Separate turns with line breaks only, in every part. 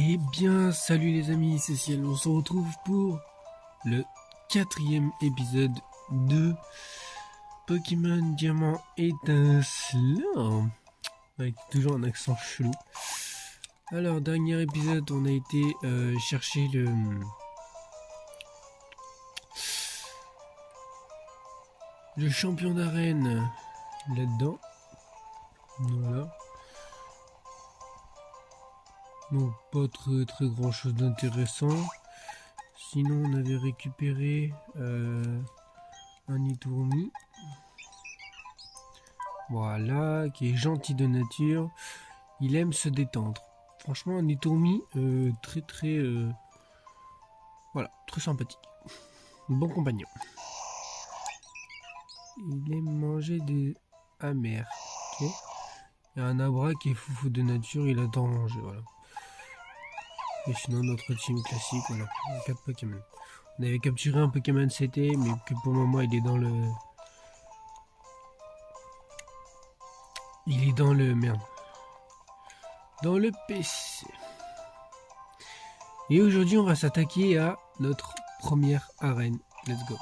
Eh bien, salut les amis, c'est Ciel, on se retrouve pour le 4e épisode de Pokémon Diamant Étincelant, avec toujours un accent chelou. Alors, dernier épisode, on a été chercher le champion d'arène là-dedans. Voilà. Donc pas très grand chose d'intéressant. Sinon on avait récupéré un Itourmi. Voilà, qui est gentil de nature. Il aime se détendre. Franchement un Itourmi voilà, très sympathique. Bon compagnon. Il aime manger des amers. Okay. Il y a un Abra qui est foufou de nature, il adore manger, voilà. Et sinon notre team classique, voilà, 4 Pokémon. On avait capturé un Pokémon CT, mais que pour le moment il est dans le... Merde. Dans le PC. Et aujourd'hui on va s'attaquer à notre première arène. Let's go.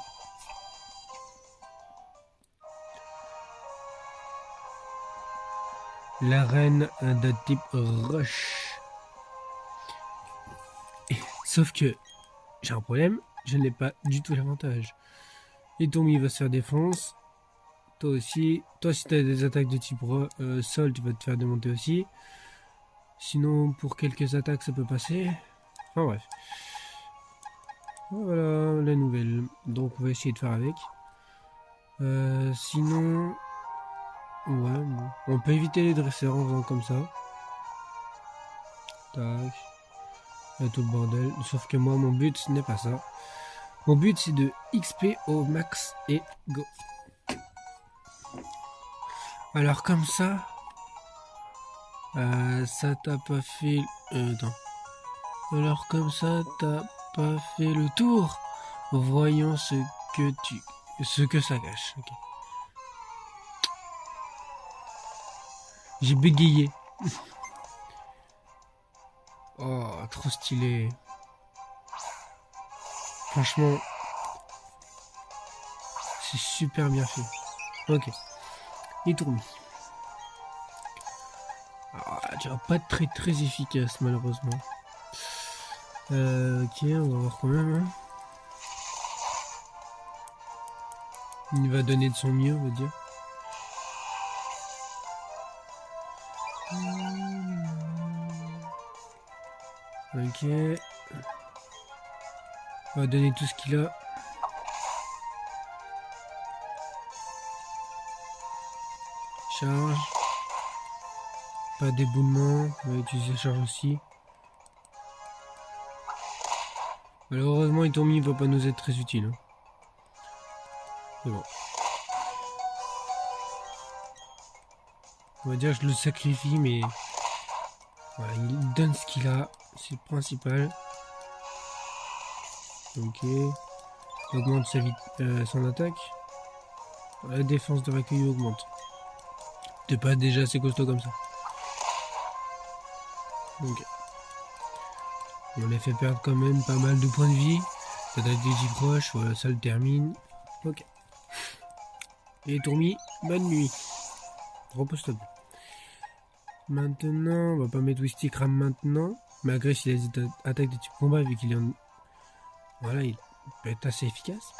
L'arène de type Rush. Sauf que j'ai un problème, je n'ai pas du tout l'avantage. Et Tommy va se faire défonce. Toi aussi. Toi si tu as des attaques de type sol, tu vas te faire démonter aussi. Sinon pour quelques attaques ça peut passer. Enfin bref. Voilà la nouvelle. Donc on va essayer de faire avec. Sinon... Ouais, bon. On peut éviter les dresseurs en faisant comme ça. Tac. Et tout le bordel. Sauf que moi, mon but, ce n'est pas ça. Mon but, c'est de XP au max et go. Alors, comme ça... ça t'a pas fait... attends. Alors, comme ça, t'as pas fait le tour. Voyons ce que ça cache. Okay. J'ai bégayé. Oh, trop stylé. Franchement, c'est super bien fait. Ok. Itourmi. Tu vas pas être très efficace, malheureusement. Ok, on va voir quand même. Hein. Il va donner de son mieux, on va dire. Ok. On va donner tout ce qu'il a. Charge. Pas d'éboulement. On va utiliser charge aussi. Malheureusement, Itourmi va pas nous être très utile. Hein. C'est bon. On va dire que je le sacrifie, mais... Voilà, il donne ce qu'il a. C'est le principal. Ok. Il augmente son attaque. La défense de recueil augmente. T'es pas déjà assez costaud comme ça. Ok. On a fait perdre quand même pas mal de points de vie. L'attaque des Jeep proches, voilà, ça le termine. Ok. Et Tourmi, bonne nuit. Repose-toi. Maintenant, on va pas mettre Wisty Cram maintenant. Malgré s'il a des attaques de type combat, vu qu'il est en... Voilà, il peut être assez efficace.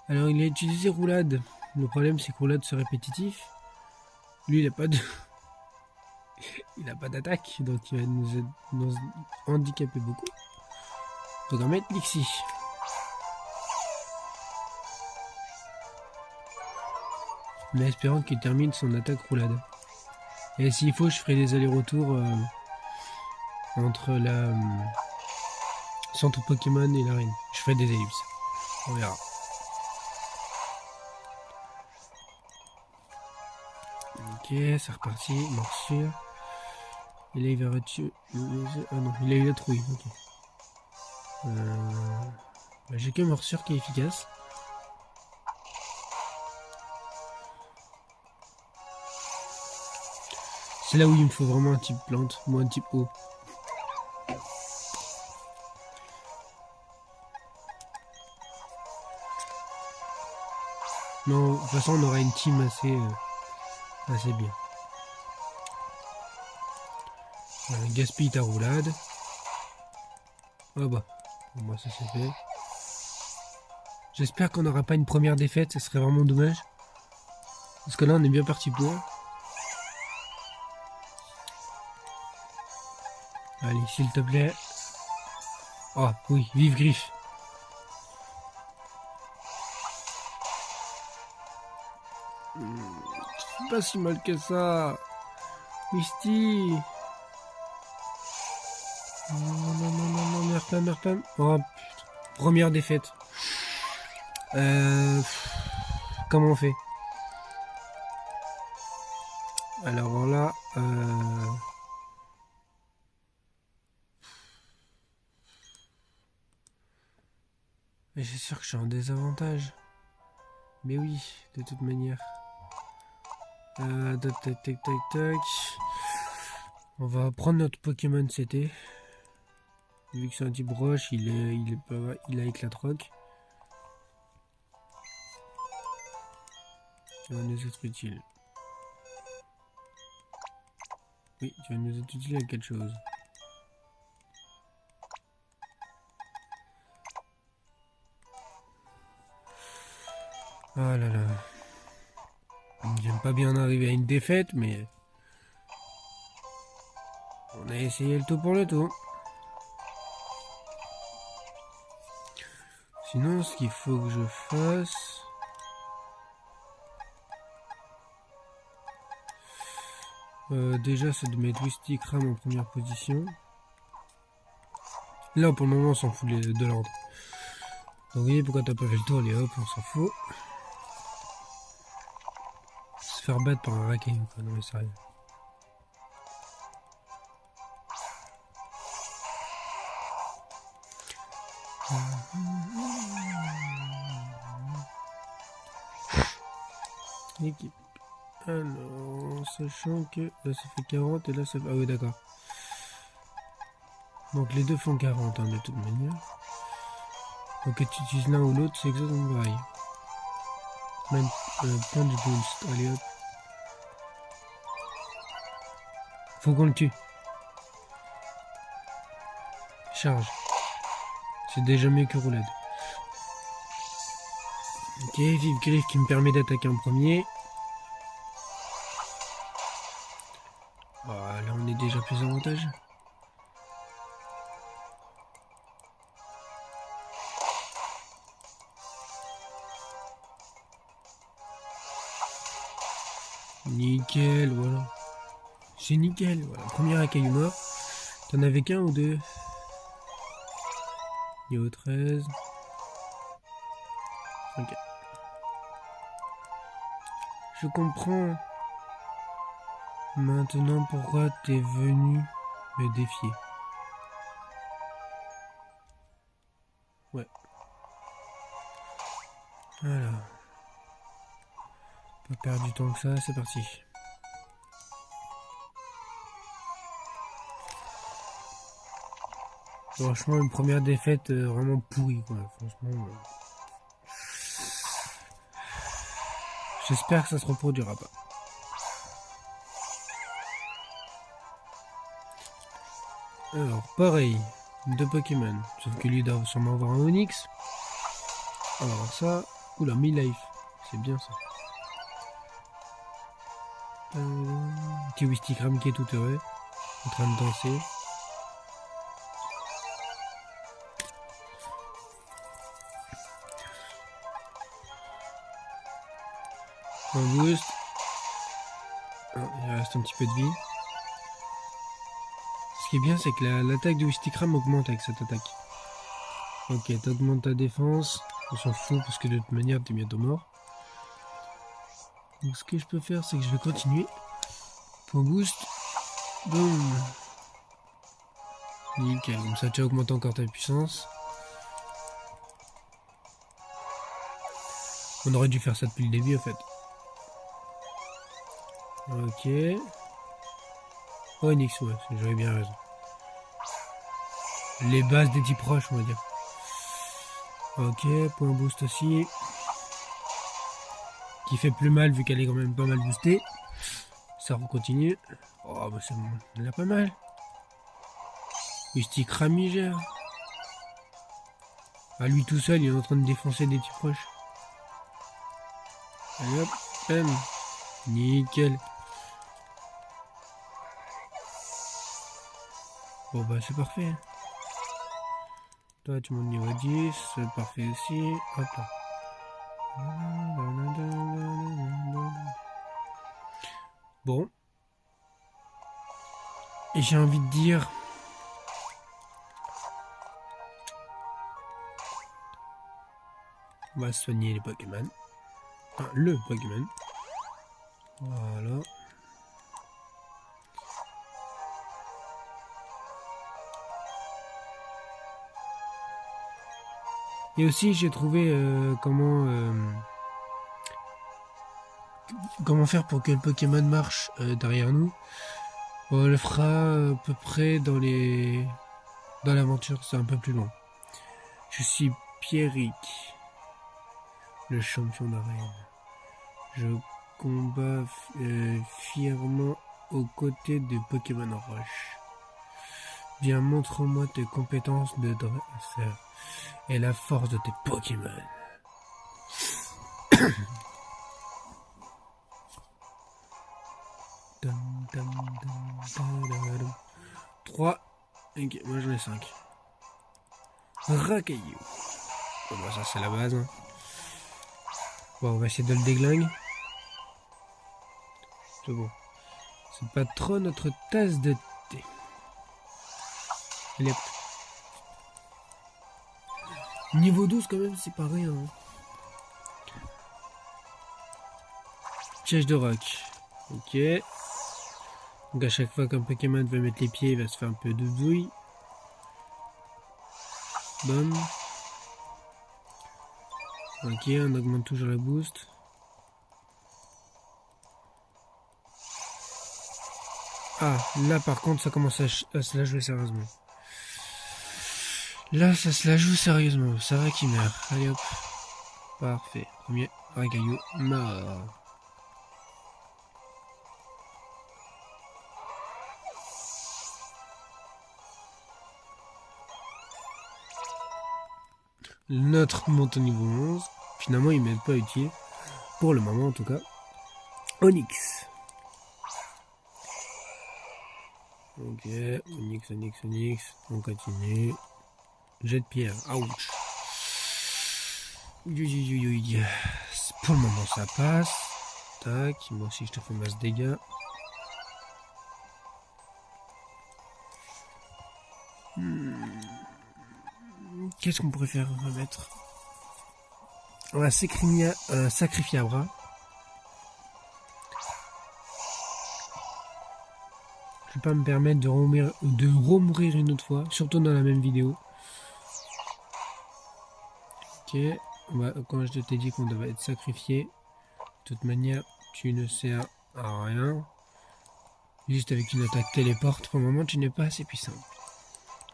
Alors, il a utilisé Roulade. Le problème, c'est que Roulade c'est répétitif. Lui, il a pas de... il a pas d'attaque, donc il va nous handicaper beaucoup. Donc, on va mettre Lixie. En espérant qu'il termine son attaque Roulade. Et s'il faut, je ferai des allers-retours entre la centre Pokémon et l'arène. Je ferai des ellipses. On verra. Ok, c'est reparti. Morsure. Et là, il va retuer. Ah non, il a eu la trouille. Ok. Bah, j'ai que morsure qui est efficace. C'est là où il me faut vraiment un type plante, moi un type eau. Non, de toute façon, on aura une team assez bien. Gaspille ta roulade. Oh bah, bon, moi ça c'est fait. J'espère qu'on n'aura pas une première défaite, ça serait vraiment dommage. Parce que là, on est bien parti pour. Allez, s'il te plaît. Oh, oui, vive Griff. C'est pas si mal que ça. Misty. Non, merde pas. Oh, putain. Première défaite. Comment on fait? Alors là, mais c'est sûr que je suis en désavantage. Mais oui, de toute manière. Tac. On va prendre notre Pokémon CT. Vu que c'est un type roche, il a éclat roc. Tu vas nous être utile. Oui, tu vas nous être utile à quelque chose. Ah là là. J'aime pas bien arriver à une défaite, mais on a essayé le tout pour le tout. Sinon, ce qu'il faut que je fasse... déjà, c'est de mettre Wistikram en première position. Là, pour le moment, on s'en fout de l'ordre. Donc, vous voyez pourquoi t'as pas fait le tour, allez hop, on s'en fout. Se faire battre par un racket, quoi, non mais sérieux. Équipe. Alors, sachant que là ça fait 40 et là ça fait... Ah oui d'accord. Donc les deux font 40 hein, de toute manière. Donc que tu utilises l'un ou l'autre, c'est exactement pareil. Même punch boost, allez hop. Faut qu'on le tue. Charge. C'est déjà mieux que roulade. Ok, vive Griff qui me permet d'attaquer en premier. Oh, là on est déjà plus avantageux. Nickel, voilà. C'est nickel, voilà. Premier accueil mort. T'en avais qu'un ou deux? Niveau 13. Ok. Je comprends maintenant pourquoi t'es venu me défier. Ouais. Voilà. Pas perdre du temps que ça, c'est parti. Franchement, une première défaite vraiment pourrie, quoi. Franchement. J'espère que ça se reproduira pas. Alors, pareil. Deux Pokémon. Sauf que lui doit sûrement avoir un Onix. Alors ça. Oula, 1000 life. C'est bien ça. Petit Wistikram qui est tout heureux. En train de danser. Un boost. Ah, il reste un petit peu de vie. Ce qui est bien, c'est que l'attaque de Wistikram augmente avec cette attaque. Ok, t'augmentes ta défense. On s'en fout parce que de toute manière, t'es bientôt mort. Donc ce que je peux faire, c'est que je vais continuer. Point boost. Boum. Nickel, comme ça tu as augmenté encore ta puissance. On aurait dû faire ça depuis le début en fait. Ok. Onix, ouais, j'avais bien raison. Les bases des types proches, on va dire. Ok, point boost aussi. qui fait plus mal vu qu'elle est quand même pas mal boostée. Ça continue. Oh bah c'est bon, elle a pas mal. Stick Ramigère. À lui tout seul, il est en train de défoncer des petits proches. Allez hop, bam. Nickel. Bon bah c'est parfait. Toi tu montes niveau 10, c'est parfait aussi. Hop là. Bon. Et j'ai envie de dire... On va soigner les Pokémon. Enfin, le Pokémon. Voilà. Et aussi j'ai trouvé comment faire pour que le Pokémon marche derrière nous. On le fera à peu près dans l'aventure, c'est un peu plus long. Je suis Pierrick, le champion d'arène. Je combats fièrement aux côtés des Pokémon Roche. Viens, montre-moi tes compétences de dresseur et la force de tes Pokémon. 3. Ok, moi j'en ai 5. Racaillou. Bon, bah ça c'est la base. Hein. Bon, on va essayer de le déglinguer. C'est bon. C'est pas trop notre tasse de thé. Allez hop. Niveau 12 quand même, c'est pas rien. Hein. Piège de roc. Ok. Donc à chaque fois qu'un Pokémon va mettre les pieds, il va se faire un peu de douille. Bam. Ok, on augmente toujours la boost. Ah, là par contre ça commence à se la jouer sérieusement. Là ça se la joue sérieusement. Ça va qu'il meurt. Allez hop. Parfait. Premier Racaillou mort. Notre monte au niveau 11. Finalement, il m'est pas utile. Pour le moment, en tout cas. Onyx. Ok. Onyx. On continue. Jet de pierre. Ouch. Pour le moment, ça passe. Tac. Moi aussi, je te fais masse dégâts. Qu'est-ce qu'on pourrait faire remettre? On va sacrifier à bras. Je vais pas me permettre de remourir une autre fois, surtout dans la même vidéo. Ok, quand je t'ai dit qu'on devait être sacrifié, de toute manière, tu ne sers à rien. Juste avec une attaque téléporte, pour le moment, tu n'es pas assez puissant.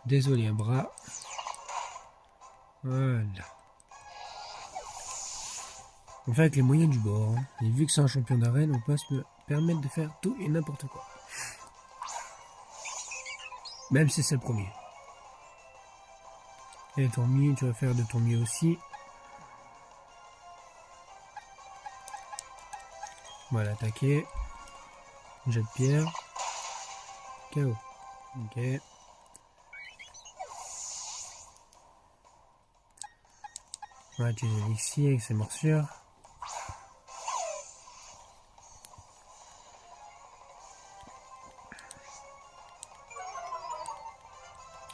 Désolé, un bras. Voilà. On fait avec les moyens du bord. Hein. Et vu que c'est un champion d'arène, on peut se permettre de faire tout et n'importe quoi. Même si c'est le premier. Et ton mieux, tu vas faire de ton mieux aussi. Voilà, attaquer. Jet de pierre. KO. Ok. On va utiliser l'élixir avec ses morsures.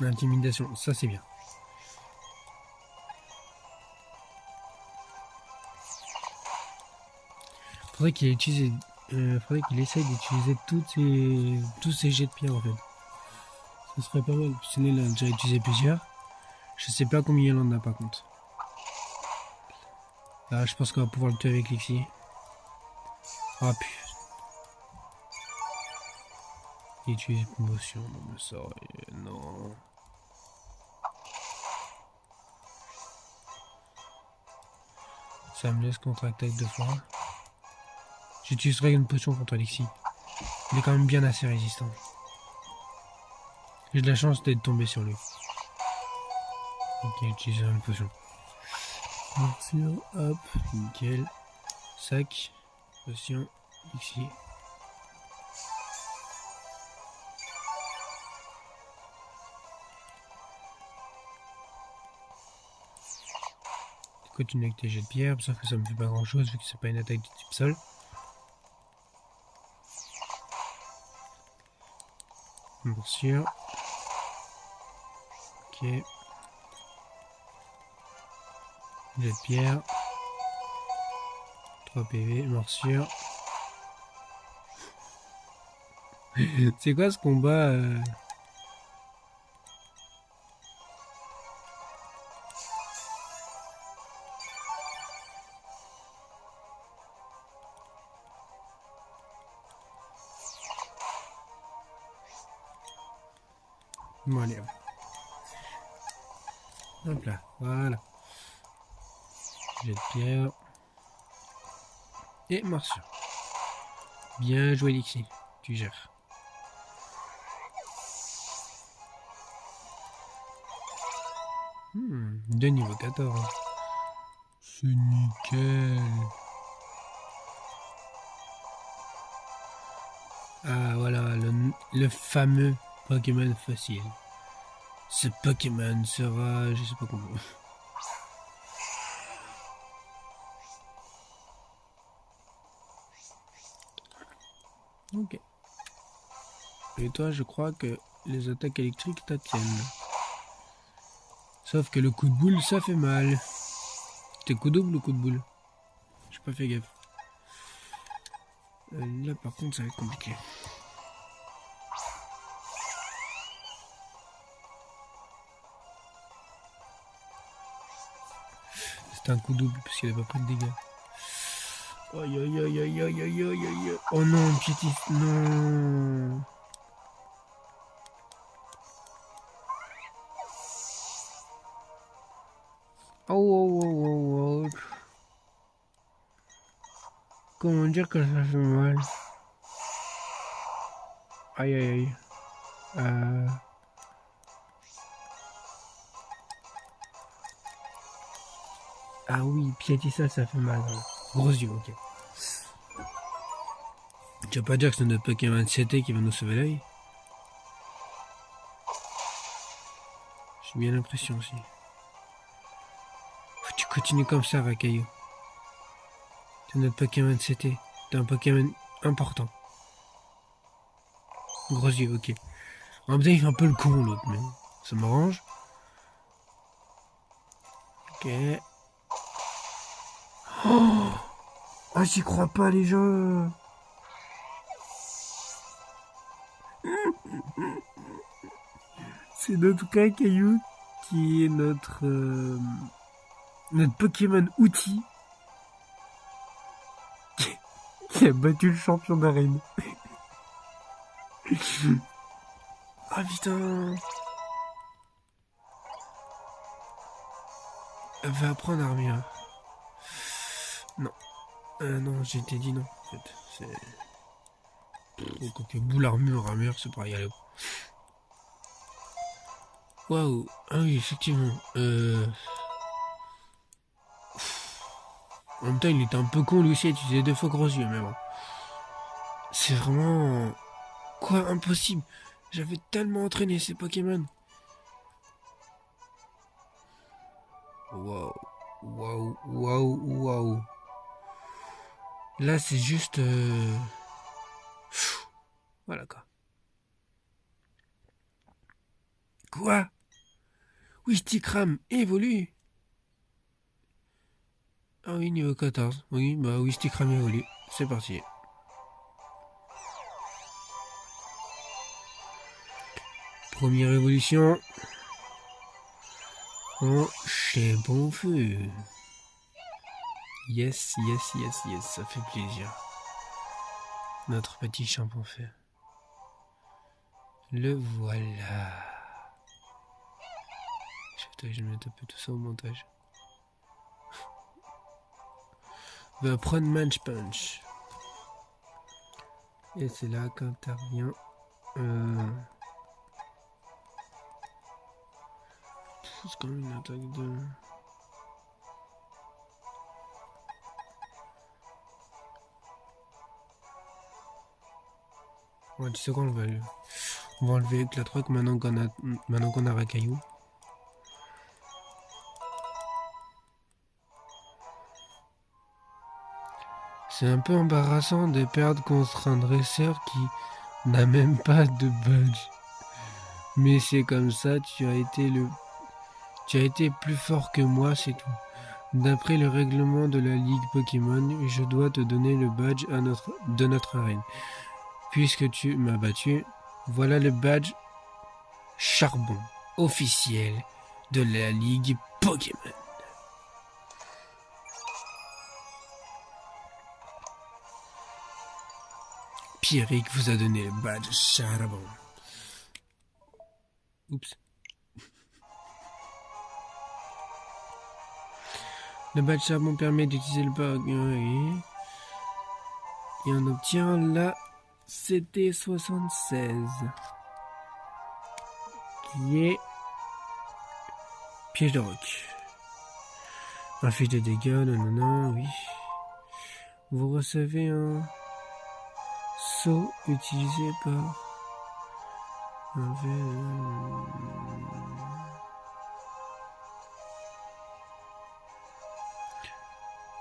Intimidation, ça c'est bien. Faudrait qu'il essaye d'utiliser tous ces jets de pierre en fait. Ce serait pas mal. Sinon il a déjà utilisé plusieurs. Je sais pas combien il en a par contre. Là je pense qu'on va pouvoir le tuer avec l'Ixi. Ah putain. Il utilise motion, non mais ça, non. Ça me laisse contre-attaque 2 fois. J'utiliserai une potion contre Alexis. Il est quand même bien assez résistant. J'ai de la chance d'être tombé sur lui. Ok, j'utiliserai une potion. Morsure, hop, nickel. Sac, potion, Alexis. Continue avec tes jets de pierre, sauf que ça me fait pas grand chose vu que c'est pas une attaque de type sol. Morsure. Ok. Jet de pierre. 3 PV, morsure. C'est quoi ce combat Bon, allez, hop là, voilà. Jet de pierre. Et morsure. Bien joué, Lixi. Tu gères. De niveau 14. C'est nickel. Ah, voilà, le fameux Pokémon facile. Ce Pokémon sera... je sais pas comment. Ok. Et toi, je crois que les attaques électriques t'attiennent. Sauf que le coup de boule, ça fait mal. T'es coup double ou coup de boule? J'ai pas fait gaffe. Là, par contre, ça va être compliqué. C'est un coup double parce qu'il a pas pris de dégâts. Aïe aïe aïe aïe aïe aïe aïe aïe. Oh non, Piétis, non. Oh, oh, oh, oh, oh. Comment dire que ça fait mal? Aïe aïe aïe. Ah oui, Piétissa, ça fait mal. Gros yeux, ok. Tu vas pas dire que c'est notre Pokémon CT qui va nous sauver l'œil? J'ai bien l'impression aussi. Faut que tu continues comme ça, Rakaillou. C'est notre Pokémon CT. T'es un Pokémon important. Gros yeux, ok. En même temps, il fait un peu le con, l'autre, mais ça m'arrange. Ok. Oh, ah, j'y crois pas, les gens. C'est notre Rakaillou qui est notre Pokémon outil qui a battu le champion d'arène. Ah putain. Elle va apprendre Armure. Non. Non, j'ai été dit non. En fait, c'est... Donc, boule armure, c'est pareil, allez. Waouh. Ah oui, effectivement. En même temps, il était un peu con lui aussi à utiliser 2 fois gros yeux, mais bon. C'est vraiment... Quoi, impossible. J'avais tellement entraîné ces Pokémon. Waouh. Waouh, waouh, waouh. Là, c'est juste... Voilà, quoi. Quoi? Wistikram évolue. Ah oui, niveau 14. Oui, bah Wistikram évolue. C'est parti. Première évolution. En bon feu. Yes, yes, yes, yes, ça fait plaisir. Notre petit feu. Le voilà. Je vais mettre un peu tout ça au montage. Va prendre Manch Punch. Et c'est là qu'intervient... C'est quand même une attaque de... Ouais, tu sais quoi, on va enlever Éclatroc maintenant qu'on a Racaillou. C'est un peu embarrassant de perdre contre un dresseur qui n'a même pas de badge. Mais c'est comme ça, tu as été plus fort que moi, c'est tout. D'après le règlement de la Ligue Pokémon, je dois te donner le badge de notre arène. Puisque tu m'as battu, voilà le badge charbon officiel de la Ligue Pokémon. Pierrick vous a donné le badge charbon. Oups. Le badge charbon permet d'utiliser le Pokémon et on obtient la CT76 qui est piège de roc. Inflige de dégâts, non, oui. Vous recevez un saut utilisé par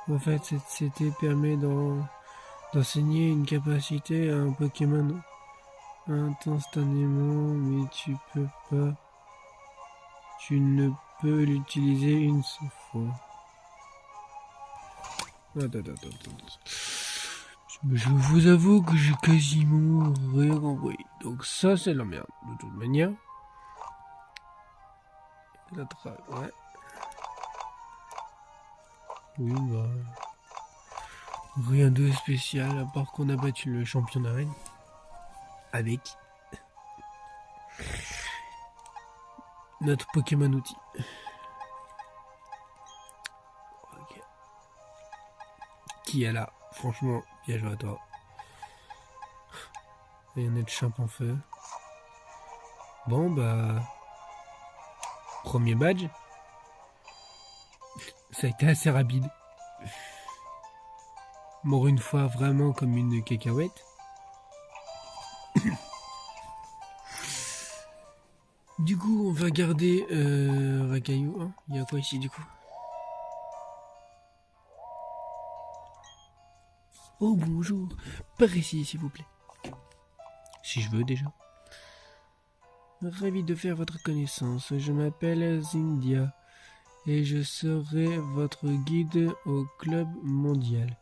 en fait, cette CT permet d'enseigner une capacité à un Pokémon instantanément, mais tu ne peux l'utiliser une seule fois. Attends. Je vous avoue que j'ai quasiment rien compris. Donc ça, c'est la merde, de toute manière. Ouais. Oui, bah... rien de spécial, à part qu'on a battu le champion d'arène. Avec... notre Pokémon outil. Okay. Qui est là? Franchement, bien joué à toi. Et on est de champ en feu. Bon, bah... premier badge. Ça a été assez rapide. Mort une fois vraiment comme une cacahuète. Du coup, on va garder Racaillou. Hein. Il y a quoi ici du coup? Oh bonjour, par ici s'il vous plaît. Si je veux déjà. Ravi de faire votre connaissance. Je m'appelle Zindia et je serai votre guide au club mondial.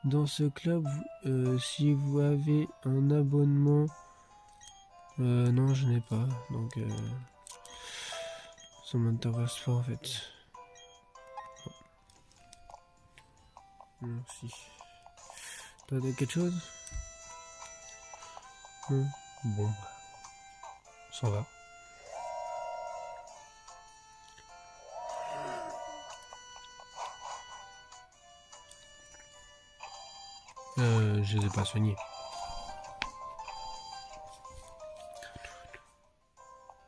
Dans ce club, si vous avez un abonnement... non, je n'ai pas, donc ça m'intéresse pas en fait. Merci. T'as quelque chose? Non. Bon, ça va. Je les ai pas soignés.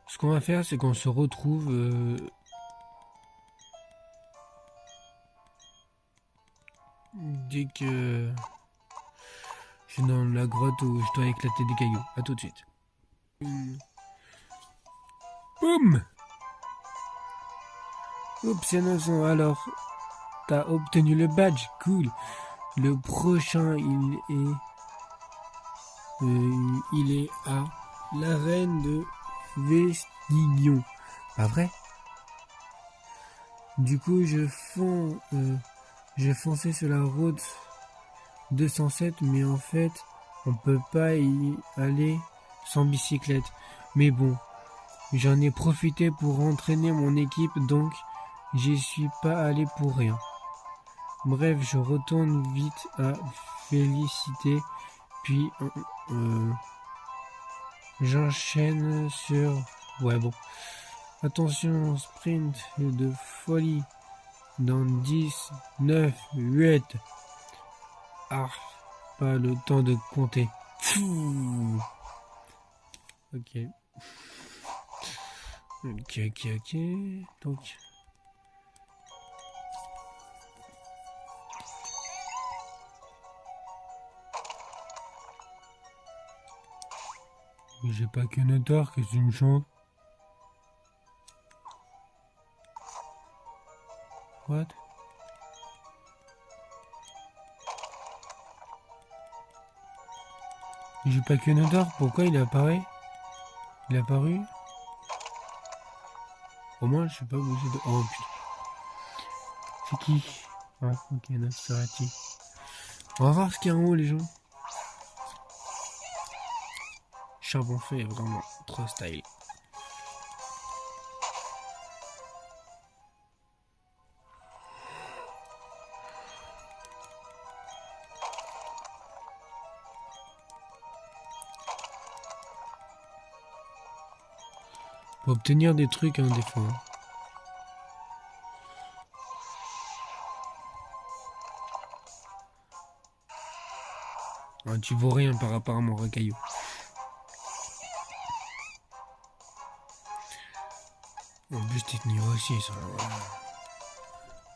Ce qu'on va faire, c'est qu'on se retrouve dès que je suis dans la grotte où je dois éclater des cailloux. A tout de suite. Boum! Oups, innocent. Alors, t'as obtenu le badge. Cool. Le prochain, il est à l'arène de Vestigion. Pas vrai? Du coup, je fonçais sur la route 207, mais en fait, on peut pas y aller sans bicyclette. Mais bon, j'en ai profité pour entraîner mon équipe, donc j'y suis pas allé pour rien. Bref, je retourne vite à Félicité, puis j'enchaîne sur... Ouais bon. Attention, sprint de folie dans 10, 9, 8. Ah, pas le temps de compter. Fouh. Ok. Ok. Donc. J'ai pas que Notor, que tu me chantes. What? J'ai pas que Notor, pourquoi il apparaît? Il est apparu? Au moins, je suis pas obligé de... Oh putain. C'est qui? Ah, ok, Nosferatu. On va voir ce qu'il y a en haut, les gens. Charbon fait est vraiment trop style. Pour obtenir des trucs, hein, des fois. Ah, tu vaux rien par rapport à mon racaillou. En plus, t'es niveau aussi, ça.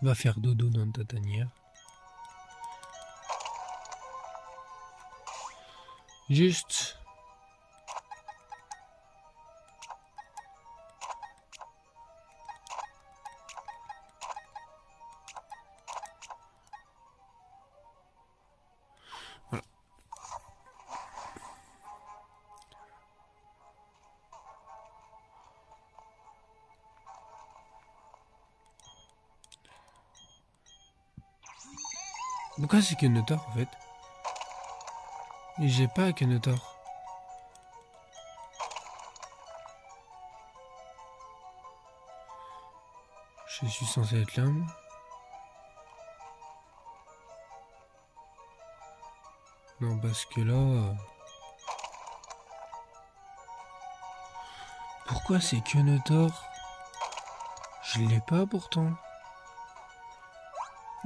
Va faire dodo dans ta tanière. Juste. Voilà. Pourquoi c'est que Notor en fait? J'ai pas que Notor. Je suis censé être là. Non, parce que là... Pourquoi c'est que Notor? Je l'ai pas pourtant.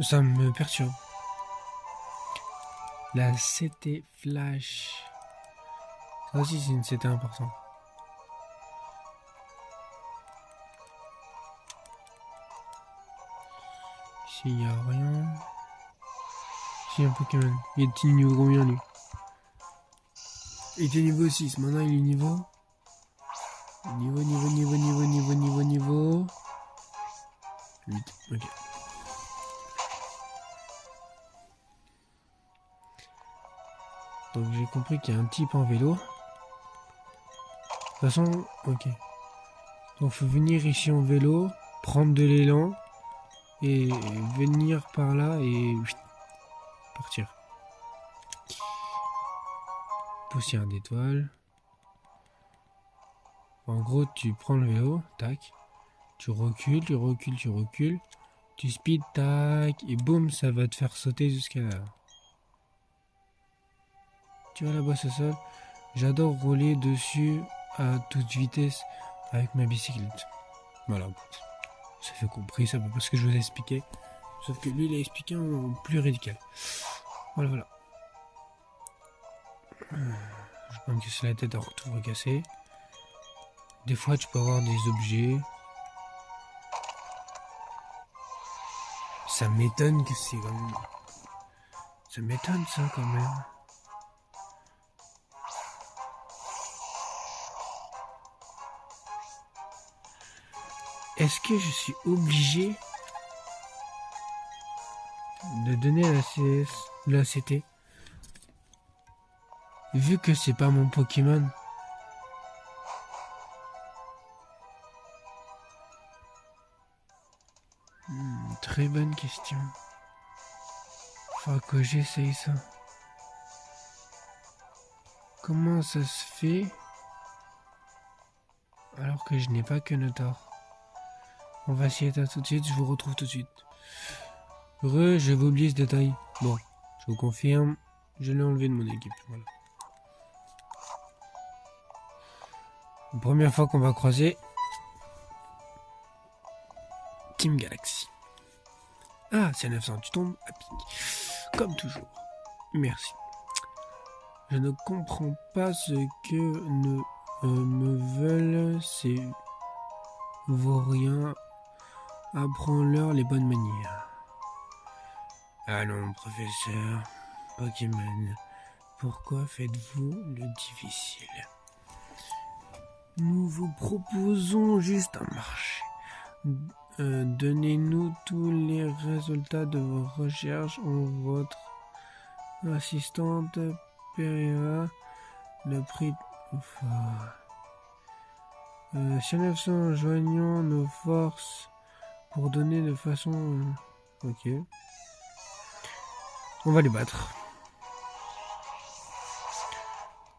Ça me perturbe. La CT Flash. Ça aussi c'est une CT important. Ici il n'y a rien. Ici un Pokémon. Il est niveau combien lui? Il était niveau 6, maintenant il est niveau... Niveau 8, ok. Donc j'ai compris qu'il y a un type en vélo. De toute façon, ok. Donc faut venir ici en vélo, prendre de l'élan et venir par là et partir. Poussière d'étoile. En gros, tu prends le vélo, tac. Tu recules, tu speed, tac, et boum, ça va te faire sauter jusqu'à là. Tu vois la bosse au sol? J'adore rouler dessus à toute vitesse avec ma bicyclette. Voilà. Ça fait compris, ça peut pas ce que je vous ai expliqué. Sauf que lui, il a expliqué en plus radical. Voilà. Je vais pas me casser la tête à tout recasser. Des fois, tu peux avoir des objets. Ça m'étonne que c'est quand même... Ça m'étonne ça quand même. Est-ce que je suis obligé de donner la CT vu que c'est pas mon Pokémon? Très bonne question. Faut que j'essaye ça. Comment ça se fait alors que je n'ai pas que Notor? On va essayer ça tout de suite, je vous retrouve tout de suite. Je vais oublier ce détail. Bon, je vous confirme, je l'ai enlevé de mon équipe. Voilà. La première fois qu'on va croiser Team Galaxy. Ah, c'est 900, tu tombes à pic. Comme toujours. Merci. Je ne comprends pas ce que me veulent ces vauriens. Apprends-leur les bonnes manières. Allons, professeur Pokémon, pourquoi faites-vous le difficile? Nous vous proposons juste un marché. Donnez-nous tous les résultats de vos recherches. Votre assistante paiera le prix. Chez 900, joignons nos forces pour donner de façon... Ok. On va les battre.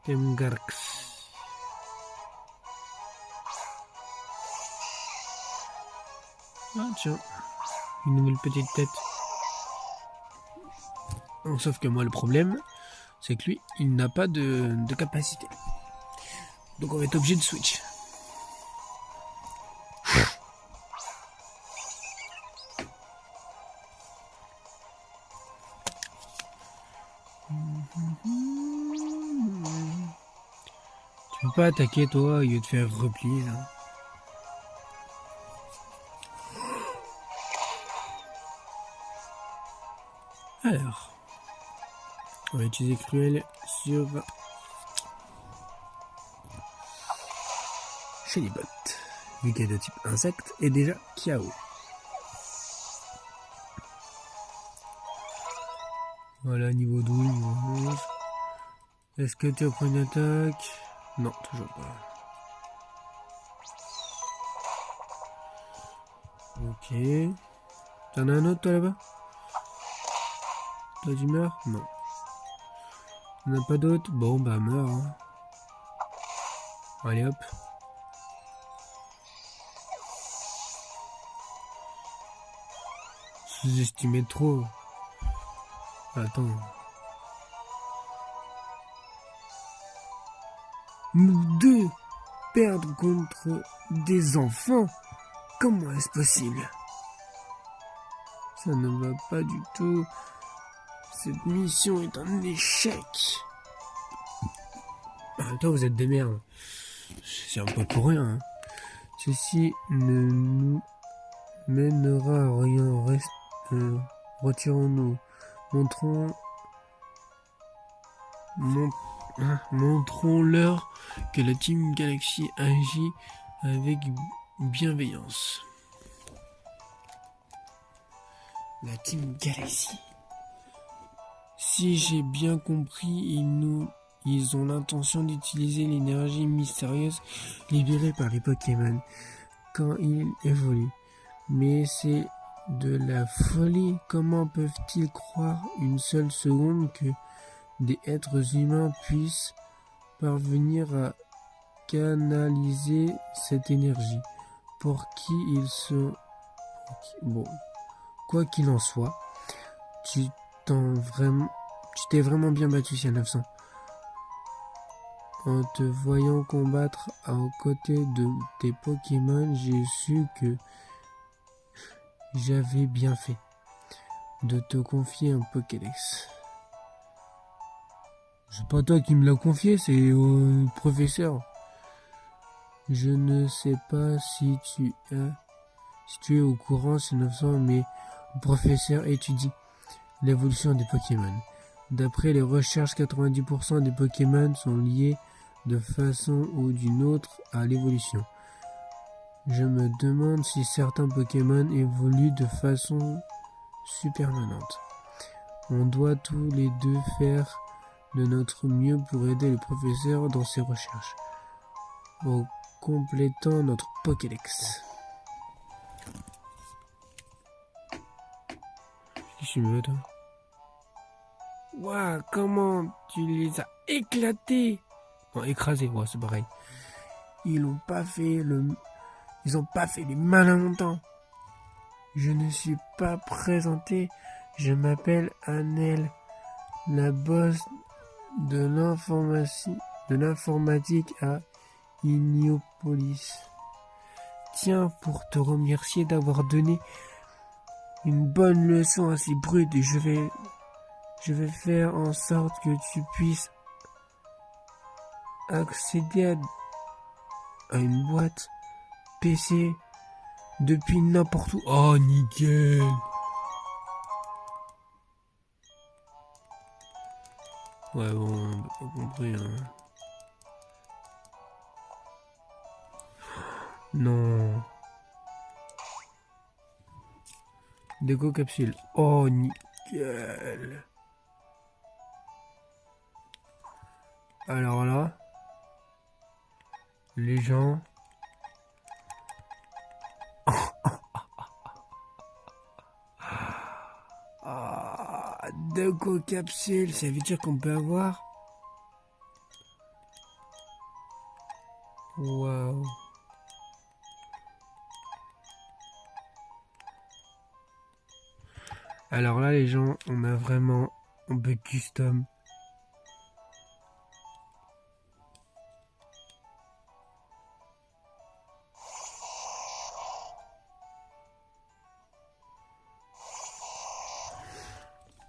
Temgarx. Ah tiens, une nouvelle petite tête. Sauf que moi le problème, c'est que lui, il n'a pas de capacité. Donc on va être obligé de switch. Tu peux pas attaquer toi au lieu de faire replier là. Alors, on va utiliser Cruel sur Shelybot, vu qu'elle est de type insecte, et déjà KO. Voilà, niveau 12, niveau 11. Est-ce que tu as pris une attaque? Non, toujours pas. Ok. T'en as un autre toi là-bas? Toi tu meurs? Non. On n'a pas d'autre? Bon bah meurs hein. Allez hop. Sous-estimé trop. Attends. Nous deux perdre contre des enfants? Comment est-ce possible? Ça ne va pas du tout. Cette mission est un échec. Toi, vous êtes des merdes. C'est un peu pour rien. Hein. Ceci ne nous mènera à rien. Retirons-nous. Montrons-leur que la Team Galaxy agit avec bienveillance. La Team Galaxy. Si j'ai bien compris, ils ont l'intention d'utiliser l'énergie mystérieuse libérée par les Pokémon quand ils évoluent. Mais c'est de la folie. Comment peuvent-ils croire une seule seconde que des êtres humains puissent parvenir à canaliser cette énergie? Pour qui ils sont... Bon, quoi qu'il en soit, tu t'es vraiment bien battu, Sia 900. En te voyant combattre aux côtés de tes Pokémon, j'ai su que j'avais bien fait de te confier un Pokédex. C'est pas toi qui me l'as confié, c'est au professeur. Je ne sais pas si tu es au courant, Sia 900, mais le professeur étudie l'évolution des Pokémon. D'après les recherches, 90% des Pokémon sont liés de façon ou d'une autre à l'évolution. Je me demande si certains Pokémon évoluent de façon permanente. On doit tous les deux faire de notre mieux pour aider le professeur dans ses recherches, en complétant notre Pokédex. Qu'est-ce que tu veux, toi? Waouh, comment tu les as éclatés? Non, écrasés, ouais, c'est pareil. Ils ont pas fait les malins longtemps. Je ne suis pas présenté. Je m'appelle Annelle, la boss de l'informatique à Ignopolis. Tiens, pour te remercier d'avoir donné une bonne leçon à ces brutes, je vais faire en sorte que tu puisses accéder à une boîte PC depuis n'importe où. Oh, nickel. Ouais, bon, on n'a pas compris, hein. Non. Déco capsule. Oh, nickel. Alors là, les gens... Ah, déco capsule, ça veut dire qu'on peut avoir... Waouh. Alors là, les gens, on a vraiment... On peut custom.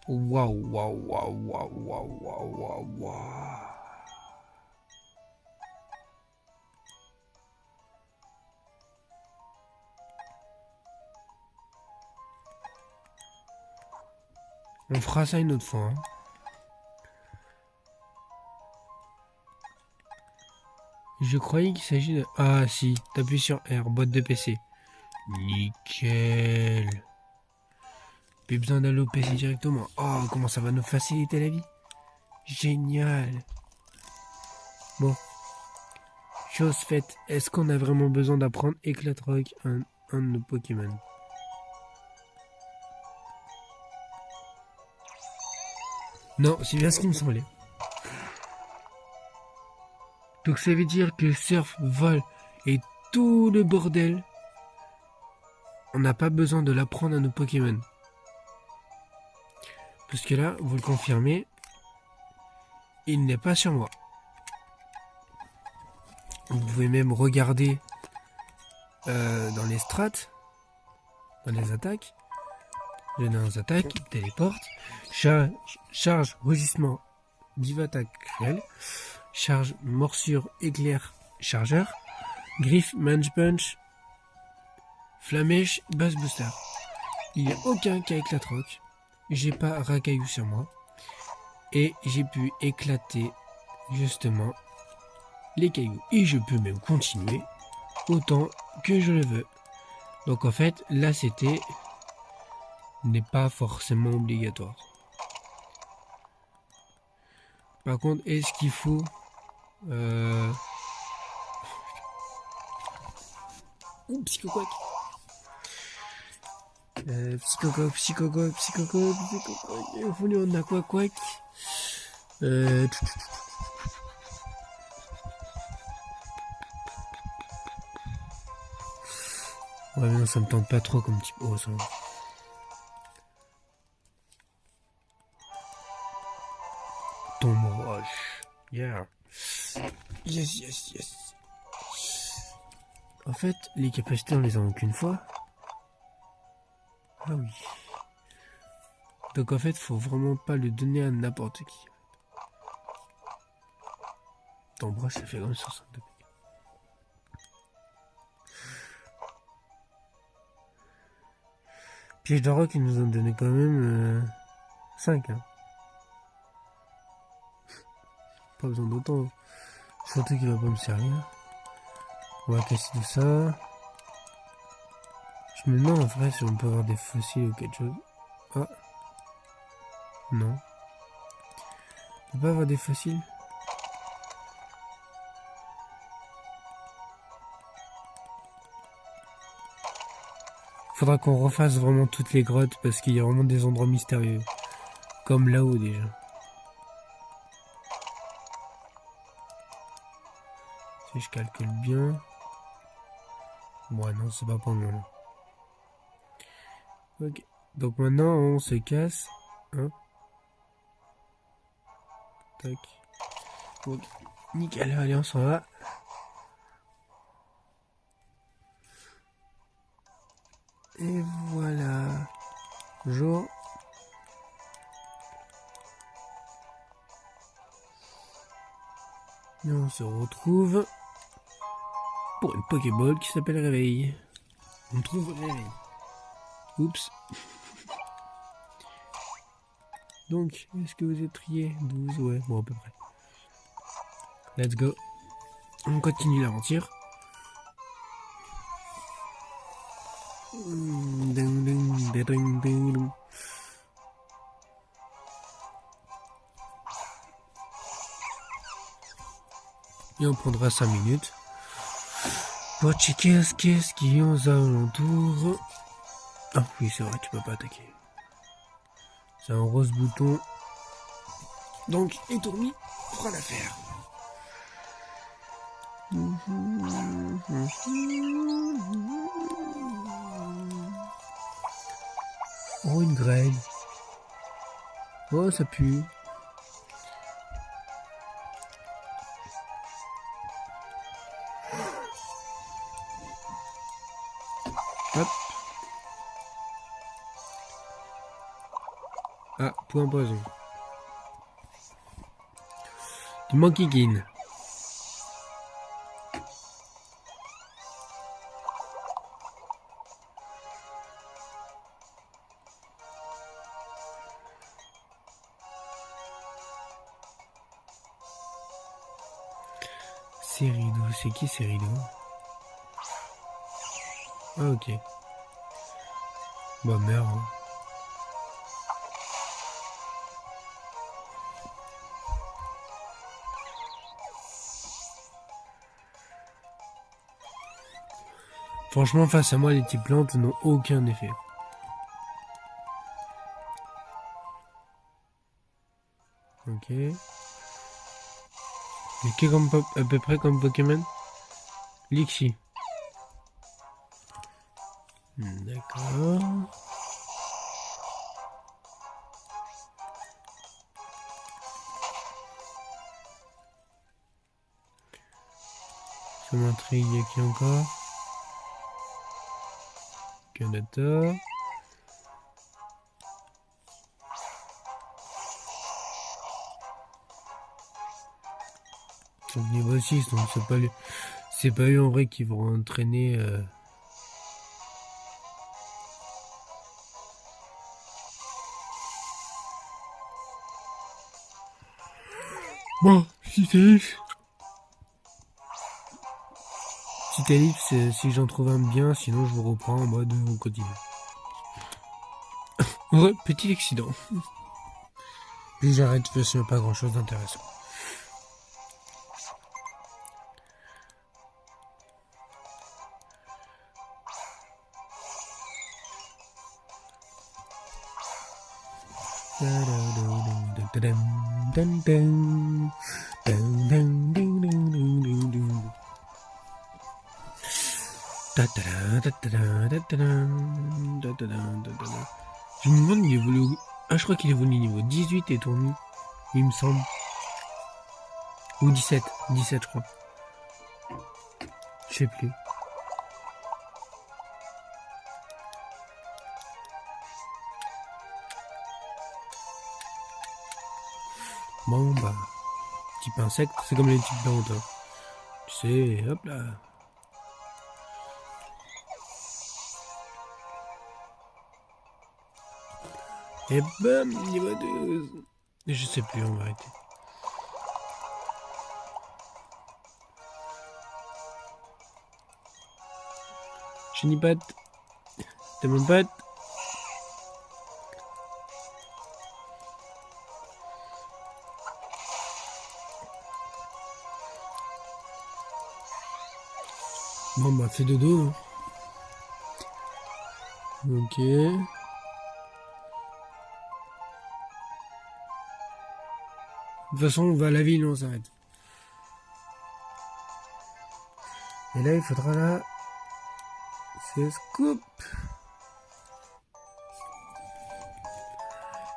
Waouh, waouh, waouh, waouh, waouh, waouh, waouh, waouh. On fera ça une autre fois, hein. Je croyais qu'il s'agit de... Ah si, t'appuies sur R, boîte de PC. Nickel. Plus besoin d'aller au PC directement. Oh, comment ça va nous faciliter la vie. Génial. Bon. Chose faite. Est-ce qu'on a vraiment besoin d'apprendre Éclatrock, un de nos Pokémon? Non, c'est bien ce qui me semblait. Donc ça veut dire que surf, vol et tout le bordel, on n'a pas besoin de l'apprendre à nos Pokémon. Parce que là, vous le confirmez, il n'est pas sur moi. Vous pouvez même regarder dans les strats, dans les attaques. Je dans les attaques, téléporte, charge, rugissement, div attaque réel, charge, morsure, éclair, chargeur, griffe, mange punch, flamèche, buzz booster. Il n'y a aucun qui a éclatroc. J'ai pas racaillou sur moi. Et j'ai pu éclater justement les cailloux. Et je peux même continuer autant que je le veux. Donc en fait, là c'était n'est pas forcément obligatoire. Par contre, est-ce qu'il faut psychoquac. Psychoquac. Il faut lui on a quoi quack. Ouais mais non, ça me tente pas trop comme type. Oh ça. Tombe roche. Yeah. Yes. En fait, les capacités on les a qu'une fois. Ah oui. Donc en fait, faut vraiment pas le donner à n'importe qui. Tombe roche, ça fait quand même 62. Piège de roc, ils nous ont donné quand même 5. Hein. Pas besoin d'autant. Surtout qu'il va pas me servir. On va casser tout ça. Je me demande en vrai si on peut avoir des fossiles ou quelque chose. Ah. Non. On peut pas avoir des fossiles. Faudra qu'on refasse vraiment toutes les grottes parce qu'il y a vraiment des endroits mystérieux. Comme là-haut déjà. Si je calcule bien. Ouais non, c'est pas pour moi là. Ok. Donc maintenant on se casse. Hein. Tac. Ok. Nickel, allez on s'en va. Et voilà. Bonjour. Et on se retrouve pour une Pokéball qui s'appelle Réveil. On trouve Réveil. Oups. Donc, est-ce que vous êtes trié? 12, ouais, bon à peu près. Let's go. On continue l'aventure. Et on prendra 5 minutes pour checker ce qui est aux alentours. Ah oui, c'est vrai, tu peux pas attaquer. C'est un rose bouton. Donc, les tourmis fera l'affaire. Oh, une grêle. Oh, ça pue. Hop. Ah, point poison. Du Monkey King. Cerido, c'est qui Cerido? Ah ok. Bah merde. Hein. Franchement, face à moi, les petites plantes n'ont aucun effet. Ok. Mais qui est à peu près comme Pokémon? Lixi. D'accord. Ça m'intrigue, il y a qui encore? Canada. Donc niveau 6, donc c'est pas eux en vrai qui vont entraîner Bon, si t'es libre. Si t'es libre, si j'en trouve un bien, sinon je vous reprends en mode on continue. Ouais, petit accident. Puis j'arrête, parce qu'il n'y a pas grand chose d'intéressant. Je me demande, il évolue où? Ah, je crois qu'il évolue niveau 18 et tourné, il me semble. Ou 17, 17 je crois. Je sais plus. Bon bah, type insecte, c'est comme les types plantes. Hein. Tu sais, hop là. Et bam, niveau 12. Je sais plus en vérité. Je n'y pas. T'es mon pote. Bon bah fais dodo. Hein. Ok. De toute façon on va à la ville, on s'arrête. Et là il faudra là. C'est scoop.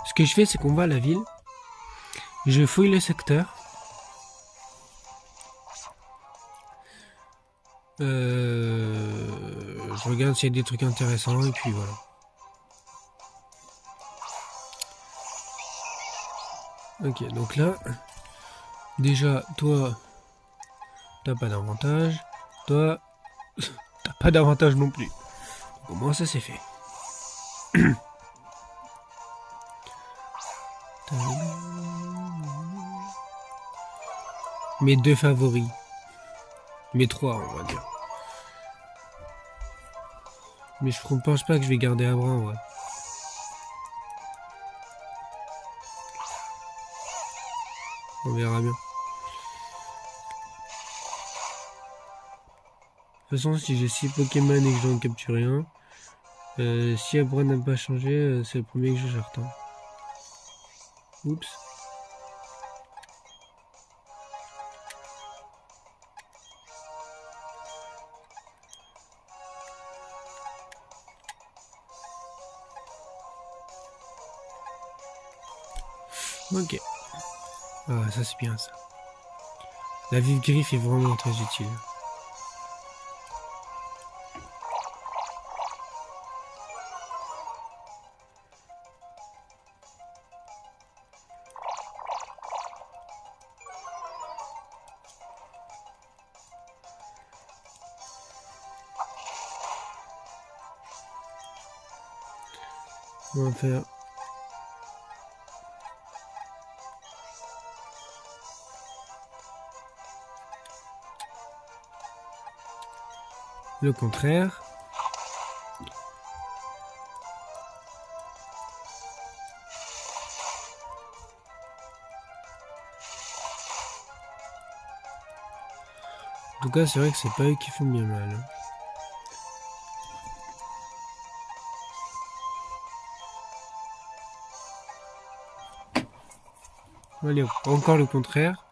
Ce que je fais c'est qu'on va à la ville. Je fouille le secteur. Je regarde s'il y a des trucs intéressants et puis voilà. Ok, donc là, déjà, toi, t'as pas d'avantage. Toi, t'as pas d'avantage non plus. Au moins ça c'est fait. Mes deux favoris. Mes trois, on va dire. Mais je ne pense pas que je vais garder Abraham, ouais. On verra bien. De toute façon, si j'ai 6 Pokémon et que j'en capture un, si Abraham n'a pas changé, c'est le premier que je jette. Oups. Ok. Ah, ça c'est bien ça. La vive griffe est vraiment très utile. On va faire le contraire. En tout cas, c'est vrai que c'est pas eux qui font bien mal. Hein. Allez, encore le contraire.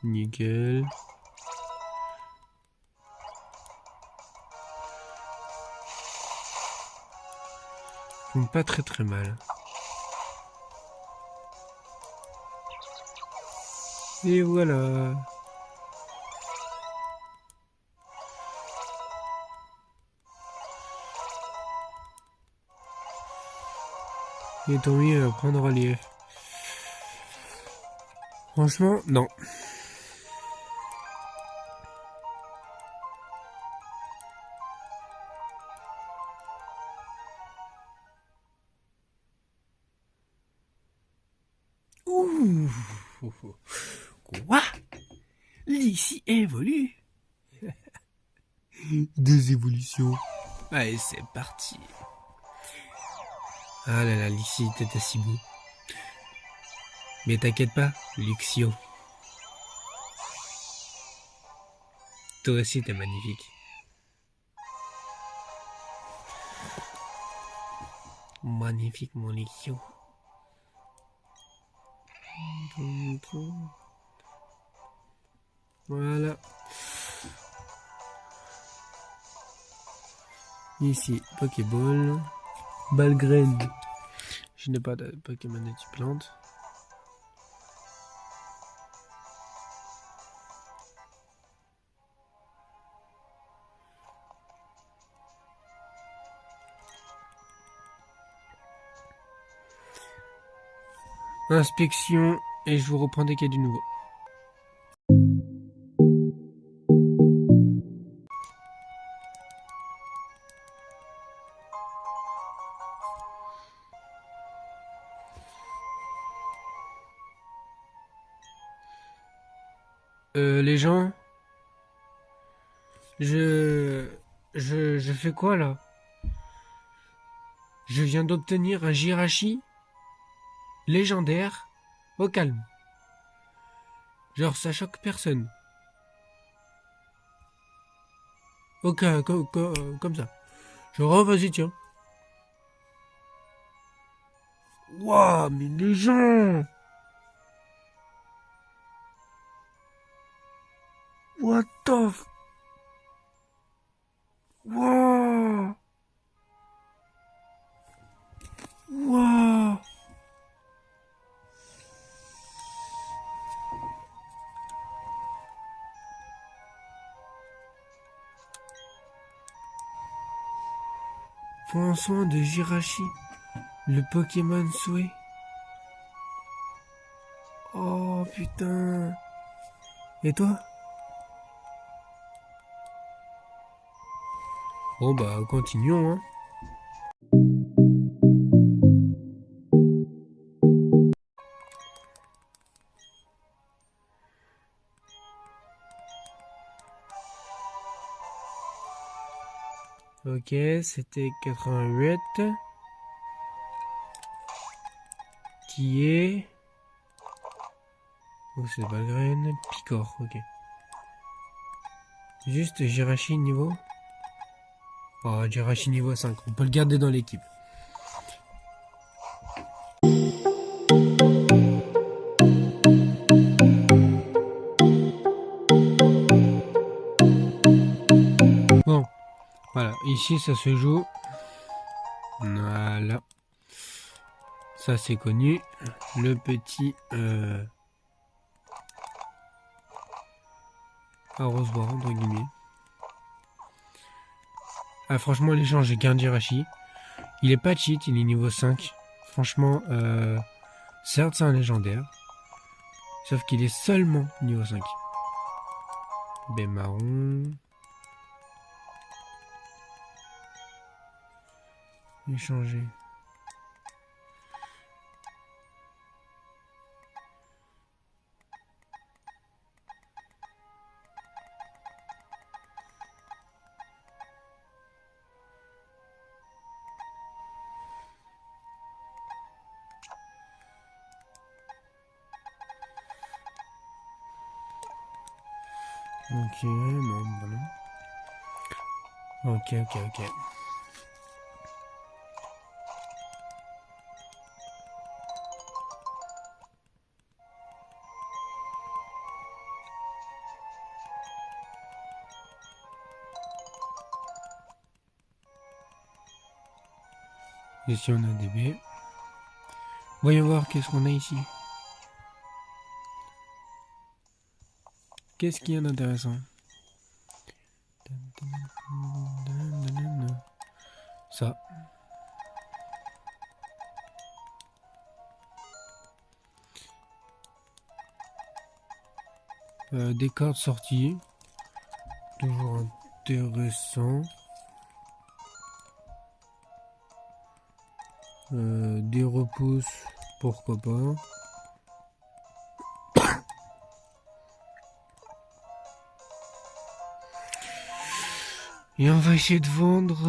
Nickel. Ils font pas très mal. Et voilà. Et tant mieux à prendre relief. Franchement, non. Ouh. Quoi? L'ici évolue. Deux évolutions. Allez, c'est parti. Ah là là, l'ici était si beau. Mais t'inquiète pas, Luxio. Toi aussi, t'es magnifique. Magnifique, mon Luxio. Voilà. Ici, Pokéball. Balgraine. Je n'ai pas de Pokémon de type plante. Inspection, et je vous reprends dès qu'il y a du nouveau. Les gens, je fais quoi là? Je viens d'obtenir un Jirachi légendaire au calme. Genre ça choque personne. Ok, comme ça. Genre, vas-y, tiens. Waouh, mais les gens! What the f... Waouh! Waouh! Pour un soin de Jirachi, le Pokémon souhait. Oh putain. Et toi? Bon bah continuons hein. Ok, c'était 88. Qui est... Oh, c'est pas graine. Picor, ok. Juste Jirachi niveau... Oh, Jirachi niveau 5. On peut le garder dans l'équipe. Bon, voilà. Ici, ça se joue. Voilà. Ça, c'est connu. Le petit... arrosoir, entre guillemets. Ah, franchement, l'échange, j'ai qu'un Jirachi. Il est pas cheat, il est niveau 5. Franchement, certes, c'est un légendaire. Sauf qu'il est seulement niveau 5. Baie marron. Échanger. Ok, non, bah non. Ok. Ici, on a des baies. Voyons voir qu'est-ce qu'on a ici. Qu'est-ce qu'il y a d'intéressant? Ça. Des cartes sorties. Toujours intéressant. Des repousses. Pourquoi pas. Et on va essayer de vendre...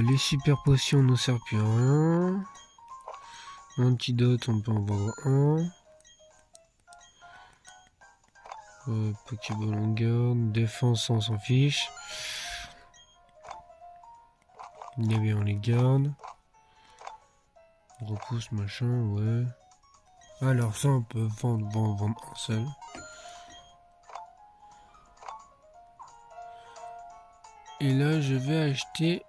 les super potions ne servent plus à rien. Antidote, on peut en vendre un. Pokéball on garde. Défense, on s'en fiche. Les baies, on les garde. Repousse, machin, ouais. Alors ça, on peut vendre un seul. Et là, je vais acheter...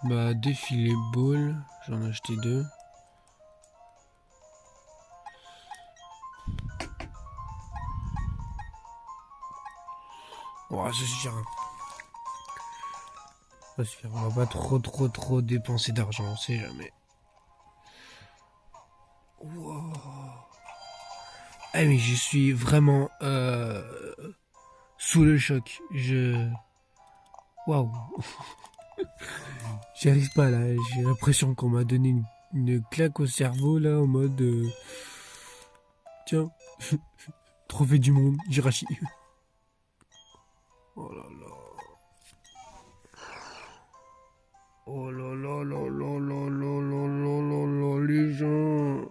défilé ball. J'en ai acheté 2. Oh, ça suffira. Ça suffira. On va pas trop dépenser d'argent, on sait jamais. Wow. Ah mais je suis vraiment sous le choc. Waouh. J'y arrive pas là. J'ai l'impression qu'on m'a donné une claque au cerveau là en mode tiens, trophée du monde, Jirachi. Oh là là. Oh là là là là là là là là là là, les gens.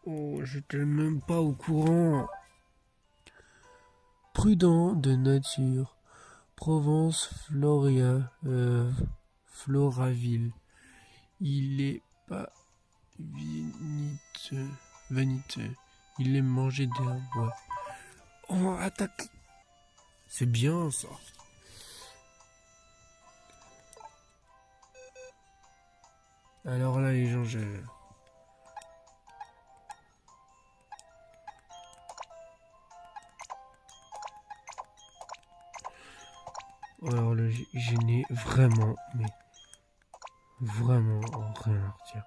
Oh, j'étais même pas au courant. Prudent de nature. Provence, Floraville. Il est pas vaniteux. Il aime manger des herbes. Ouais. Oh, attaque. C'est bien ça. Alors là, les gens, alors là, je n'ai vraiment, mais vraiment rien à redire.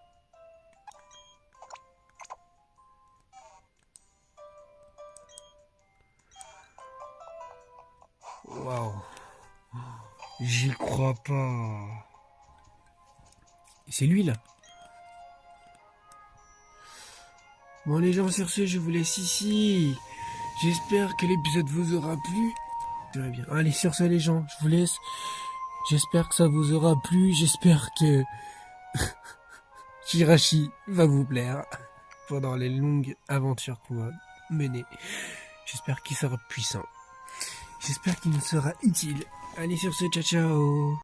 J'y crois pas. C'est lui là. Bon les gens, sur ce, je vous laisse ici. J'espère que l'épisode vous aura plu. Très bien. Allez, sur ce les gens, je vous laisse. J'espère que ça vous aura plu. J'espère que Shirashi va vous plaire pendant les longues aventures qu'on va mener. J'espère qu'il sera puissant. J'espère qu'il nous sera utile. Allez, sur ce, ciao ciao.